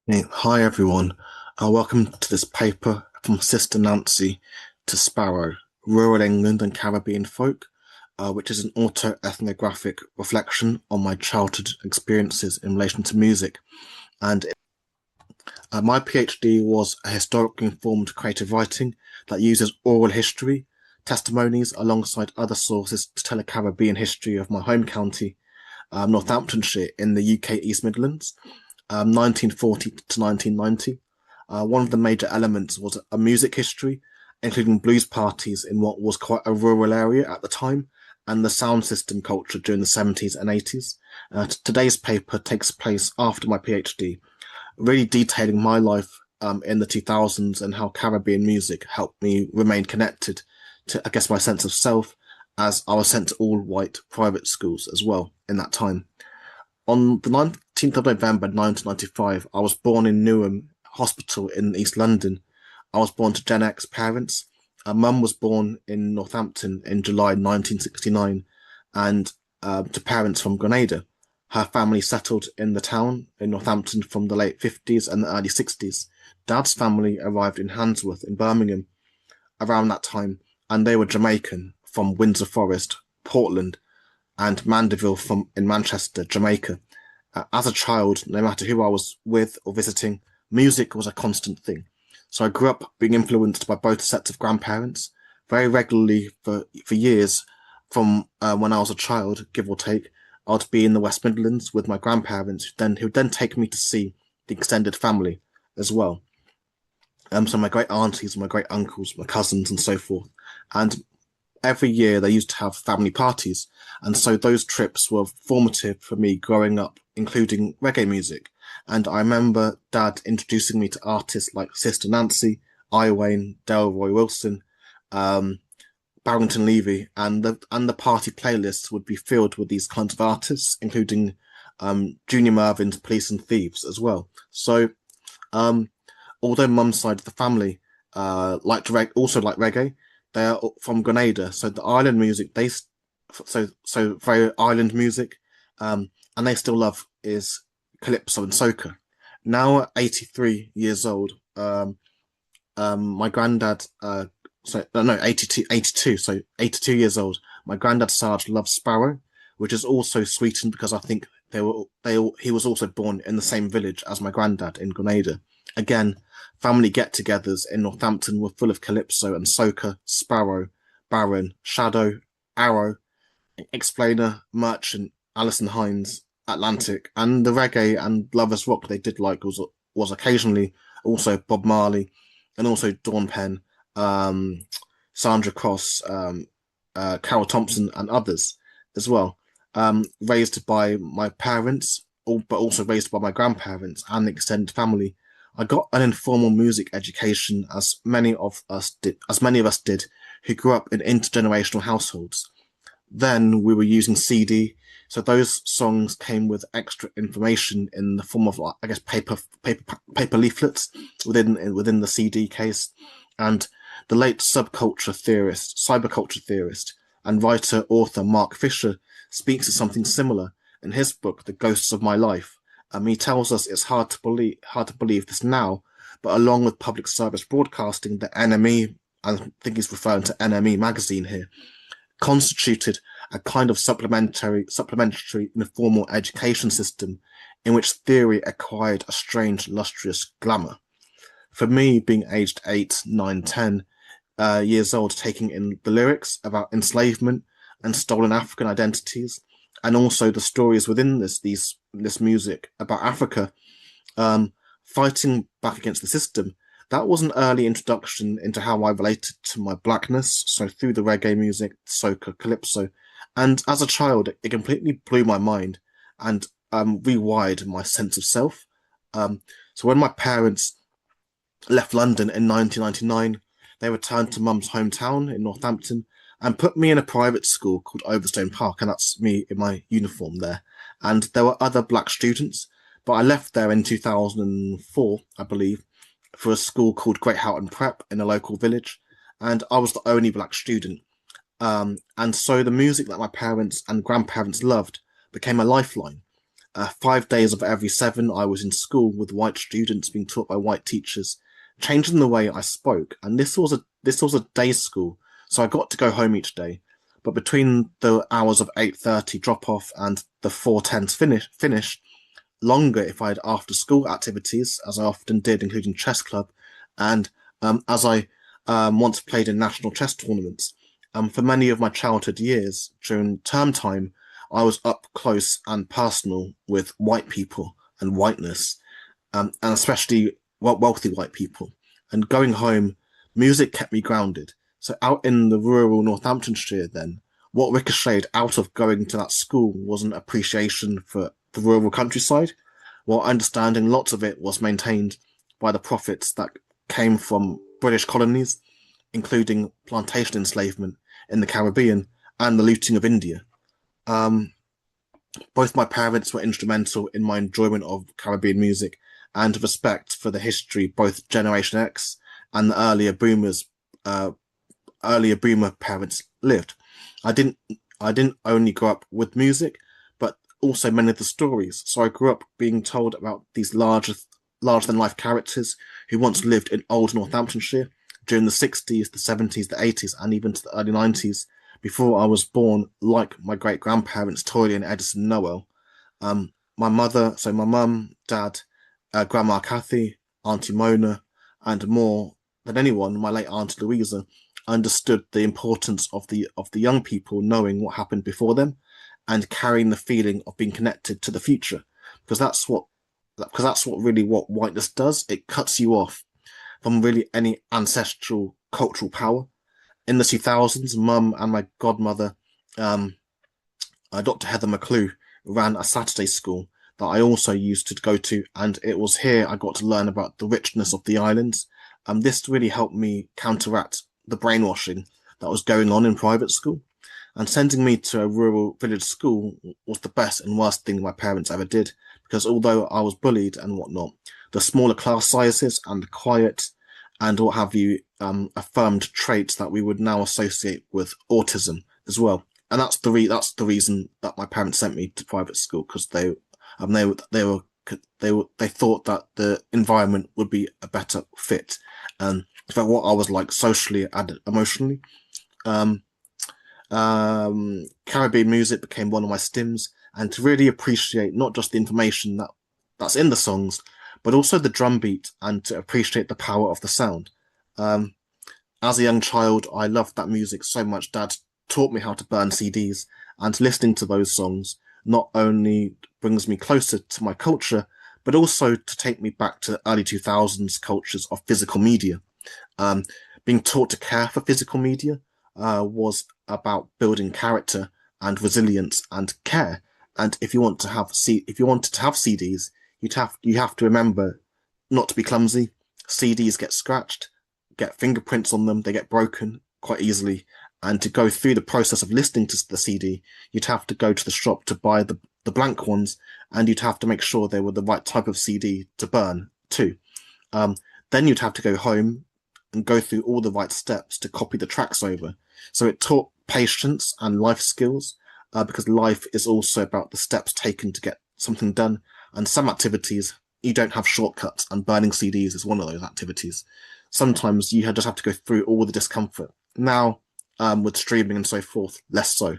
Hey, hi everyone. Welcome to this paper from Sister Nancy to Sparrow, Rural England and Caribbean Folk, which is an auto-ethnographic reflection on my childhood experiences in relation to music. And my PhD was a historically informed creative writing that uses oral history, testimonies alongside other sources to tell a Caribbean history of my home county, Northamptonshire in the UK East Midlands. 1940 to 1990. One of the major elements was a music history, including blues parties in what was quite a rural area at the time, and the sound system culture during the 70s and 80s. Today's paper takes place after my PhD, really detailing my life in the 2000s and how Caribbean music helped me remain connected to, I guess, my sense of self, as I was sent to all white private schools as well in that time. On the 19th of November 1995, I was born in Newham Hospital in East London. I was born to Gen X parents. Mum was born in Northampton in July 1969 and to parents from Grenada. Her family settled in the town in Northampton from the late 50s and the early 60s. Dad's family arrived in Handsworth in Birmingham around that time, and they were Jamaican from Windsor Forest, Portland, and Mandeville from in Manchester, Jamaica. As a child, no matter who I was with or visiting, music was a constant thing. So I grew up being influenced by both sets of grandparents very regularly for years. From when I was a child, give or take, I'd be in the West Midlands with my grandparents, who'd then take me to see the extended family as well. So my great aunties, my great uncles, my cousins, and so forth. And every year they used to have family parties. And so those trips were formative for me growing up, including reggae music. And I remember Dad introducing me to artists like Sister Nancy, Wayne, Delroy Wilson, um, Barrington Levy, and the party playlists would be filled with these kinds of artists, including Junior Mervin's Police and Thieves as well. So um, although Mum's side of the family also like reggae, they are from Grenada, so the island music so very island music, and they still love is calypso and soca. Now at 83 years old, my granddad, so no 82, so 82 years old. My granddad Sarge loves Sparrow, which is also sweetened because I think he was also born in the same village as my granddad in Grenada. Again, family get-togethers in Northampton were full of calypso and soca, Sparrow, Baron, Shadow, Arrow, Explainer, Merchant, Alison Hines, Atlantic, and the reggae and lovers rock they did like was occasionally also Bob Marley and also Dawn Penn, um, Sandra Cross, Carol Thompson, and others as well. Raised by my parents, but also raised by my grandparents and the extended family. I got an informal music education, as many of us did, who grew up in intergenerational households. Then we were using CD, so those songs came with extra information in the form of, like, I guess, paper leaflets within the CD case. And the late cyberculture theorist, and writer author Mark Fisher speaks of something similar in his book, The Ghosts of My Life. He tells us it's hard to believe this now, but along with public service broadcasting, the NME, I think he's referring to NME magazine here, constituted a kind of supplementary informal education system in which theory acquired a strange, lustrous glamour. For me, being aged 8, 9, 10 years old, taking in the lyrics about enslavement and stolen African identities, and also the stories within this music about Africa, fighting back against the system. That was an early introduction into how I related to my blackness. So through the reggae music, soca, calypso, and as a child, it completely blew my mind and rewired my sense of self. So when my parents left London in 1999, they returned to Mum's hometown in Northampton and put me in a private school called Overstone Park, and that's me in my uniform there. And there were other black students, but I left there in 2004, I believe, for a school called Great Houghton Prep in a local village, and I was the only black student. And so the music that my parents and grandparents loved became a lifeline. 5 days of every 7, I was in school with white students being taught by white teachers, changing the way I spoke. And this was a day school, so I got to go home each day. But between the hours of 8:30 drop off and the 4:10 finish, longer if I had after school activities, as I often did, including chess club, and as I once played in national chess tournaments. For many of my childhood years, during term time, I was up close and personal with white people and whiteness, and especially wealthy white people. And going home, music kept me grounded. So out in the rural Northamptonshire then, what ricocheted out of going to that school was an appreciation for the rural countryside, while understanding lots of it was maintained by the profits that came from British colonies, including plantation enslavement in the Caribbean and the looting of India. Um, Both my parents were instrumental in my enjoyment of Caribbean music and respect for the history both Generation X and the earlier boomer parents lived. I didn't only grow up with music, but also many of the stories. So I grew up being told about these larger than life characters who once lived in old Northamptonshire during the 60s, the 70s, the 80s, and even to the early 90s, before I was born, like my great grandparents, Toyley and Edison Noel. My mother, so my mum, dad, Grandma Kathy, Auntie Mona, and more than anyone, my late Aunt Louisa, understood the importance of the young people knowing what happened before them and carrying the feeling of being connected to the future, because that's what really what whiteness does. It cuts you off from really any ancestral cultural power. In the 2000s, Mum and my godmother, Dr. Heather McClue, ran a Saturday school that I also used to go to, and it was here I got to learn about the richness of the islands. This really helped me counteract the brainwashing that was going on in private school. And sending me to a rural village school was the best and worst thing my parents ever did, because although I was bullied and whatnot, the smaller class sizes and the quiet and what have you affirmed traits that we would now associate with autism as well. And that's the reason that my parents sent me to private school, because they thought that the environment would be a better fit for what I was like socially and emotionally. Caribbean music became one of my stims, and to really appreciate not just the information that's in the songs, but also the drum beat, and to appreciate the power of the sound. As a young child, I loved that music so much. Dad taught me how to burn CDs, and listening to those songs not only brings me closer to my culture, but also to take me back to the early 2000s cultures of physical media. Being taught to care for physical media was about building character and resilience and care. And if you wanted to have CDs, you have to remember not to be clumsy. CDs get scratched, get fingerprints on them, they get broken quite easily. And to go through the process of listening to the CD, you'd have to go to the shop to buy the blank ones, and you'd have to make sure they were the right type of CD to burn too. Then you'd have to go home and go through all the right steps to copy the tracks over. So it taught patience and life skills, because life is also about the steps taken to get something done. And some activities, you don't have shortcuts, and burning CDs is one of those activities. Sometimes you just have to go through all the discomfort. Now, with streaming and so forth, less so.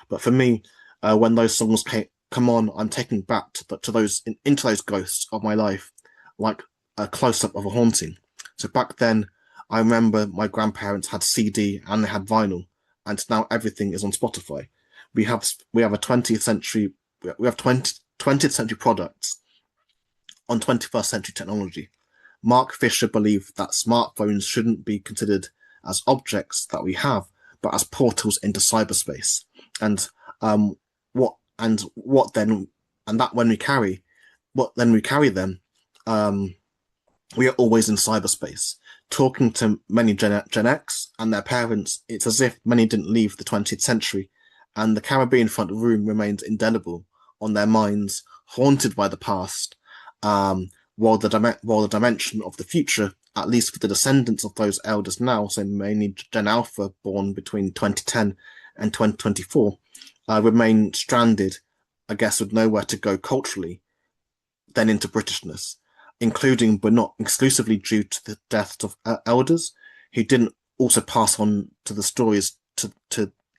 But for me, when those songs come on, I'm taken back to those into those ghosts of my life, like a close-up of a haunting. So back then, I remember my grandparents had CD and they had vinyl, and now everything is on Spotify. We have a 20th century products on 21st century technology. Mark Fisher believed that smartphones shouldn't be considered as objects that we have, but as portals into cyberspace. And when we carry them, we are always in cyberspace. Talking to many Gen X and their parents, it's as if many didn't leave the 20th century, and the Caribbean front room remains indelible on their minds, haunted by the past, while the dimension of the future, at least for the descendants of those elders now, so mainly Gen Alpha born between 2010 and 2024, remain stranded I guess, with nowhere to go culturally, then into Britishness, including but not exclusively due to the deaths of elders who didn't also pass on to the stories to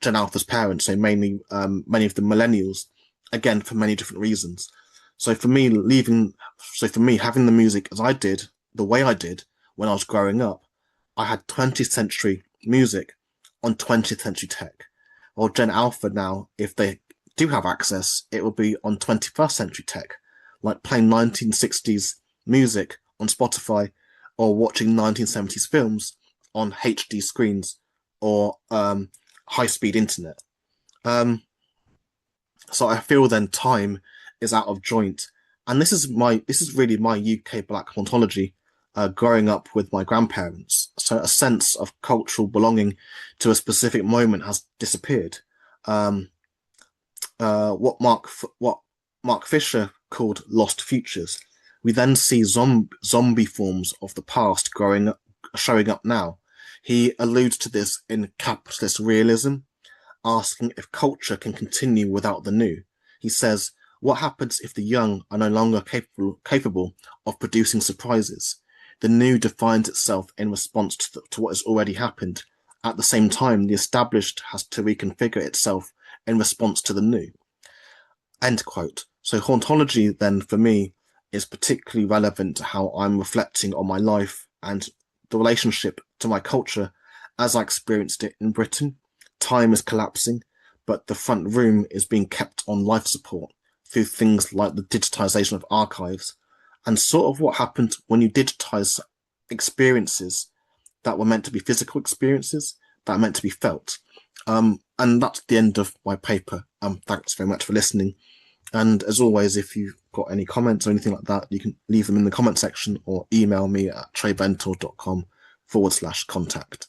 Gen Alpha's parents, so mainly many of the millennials, again for many different reasons. So for me, having the music as I did, the way I did when I was growing up, I had 20th century music on 20th century tech. Or Gen Alpha now, if they do have access, it will be on 21st century tech, like playing 1960s music on Spotify or watching 1970s films on HD screens or high-speed internet. So I feel then time is out of joint. And this is really my UK Black ontology, growing up with my grandparents. So a sense of cultural belonging to a specific moment has disappeared. What Mark Fisher called lost futures. We then see zombie forms of the past showing up now. He alludes to this in Capitalist Realism, asking if culture can continue without the new. He says, what happens if the young are no longer capable of producing surprises? The new defines itself in response to what has already happened. At the same time, the established has to reconfigure itself in response to the new. End quote. So hauntology then for me is particularly relevant to how I'm reflecting on my life and the relationship to my culture as I experienced it in Britain. Time is collapsing, but the front room is being kept on life support through things like the digitization of archives and sort of what happened when you digitize experiences that were meant to be physical experiences that are meant to be felt. And that's the end of my paper. Thanks very much for listening. And as always, if you've got any comments or anything like that, you can leave them in the comment section or email me at treyventour.com/contact.